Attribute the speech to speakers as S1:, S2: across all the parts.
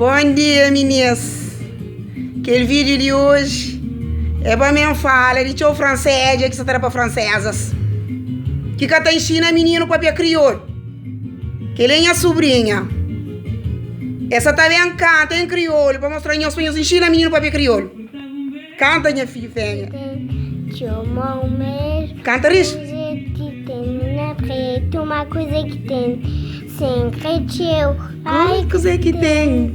S1: Bom dia, meninas. Aquele vídeo de hoje é para mim falar de tio francês, que você para francesas. Que cata ensina menino para crioulo. Que ele é minha sobrinha. Essa também canta em crioulo para mostrar meus filhos ensina menino para crioulo. Canta, minha filha fêmea. Canta, Riz.
S2: Uma coisa que tem sem creteu.
S1: Ai, coisa que tem.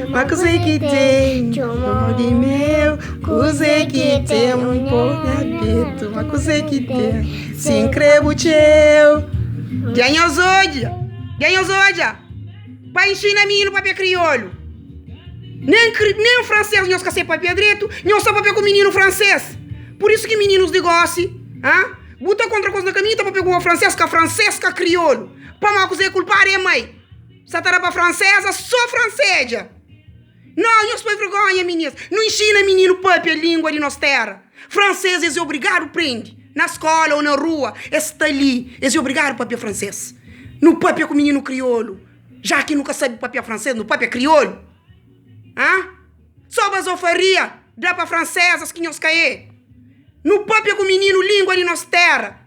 S1: Uma coisa que tem. De meu, coisa que tem. Um pouco de uma coisa que tem. Sem creio teu. Ganha os olhos. Para ensinar menino para crioulo. Nem o francês não esquece papel direito, não só papel com menino francês. Por isso que meninos de gosse, buta contra coisa na caminha, tá papel com francês, que crioulo. Para mal cozer culpar é mãe. Se tá para francesa, só francesa. Não se põe vergonha, meninas. Não ensina menino papel a língua de nossa terra. Franceses é obrigado a aprender. Na escola ou na rua, está ali. Eles é obrigado a papel francês. No papel com menino crioulo. Já que nunca sabe papel francês, no papel crioulo. Só basofaria dá para francesas que nos caem. No papel com menino língua de nossa terra.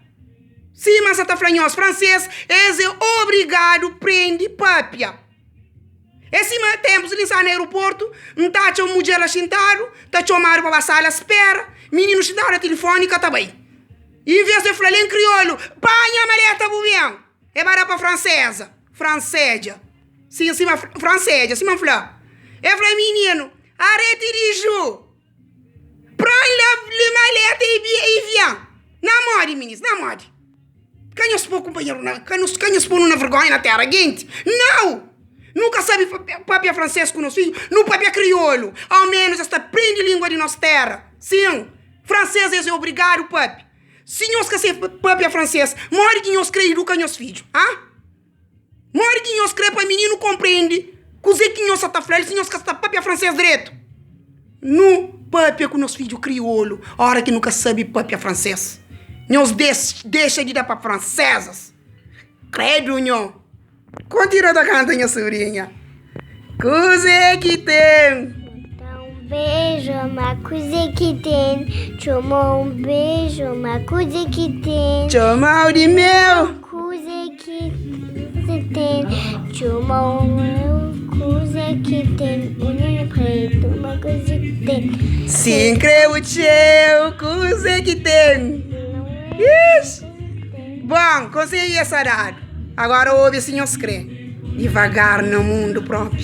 S1: Sim, mas está franhos francês, eles é obrigado a prender papel. Esse mesmo tempo, se ele está no aeroporto, não está a mulher sentado, está chamado para a sala espera, menino sentado na telefônica também. E em vez de falar em crioulo, panha a maleta bem. É para francesa. Francesa. Sim, francesa, sim, mas falar. É para menino, arrête de jour. Prends le maleta e viens. Namore, meninas, namore. Canhos por companheiro, canhos por uma vergonha na terra, gente. Não! Nunca sabe papel francês com nossos filhos, no papel crioulo. Ao menos esta prende língua de nossa terra. Sim, francês é obrigado, papi. Se nós quer papel francês, morre que nós creio com nossos filhos, Morre que nós creio para menino compreende. Cozer que nós está falando, se nós quer papel francês direito. No papel com nossos filhos crioulo, a hora que nunca sabe papel francês. Nós deixa de dar para francesas. Credo, nhô. Continua da canta, minha sobrinha. Coisa que tem.
S2: Então, beijo, uma coisa que tem. Chamou um beijo, uma coisa que tem.
S1: Chamou de meu.
S2: Coisa que tem. Chamou uma coisa que tem. Menino preto, uma coisa que tem.
S1: Sim, creio teu, coisa que tem. Isso. Bom, consegui essa dado. Agora ouve, senhor crê. Devagar no mundo próprio.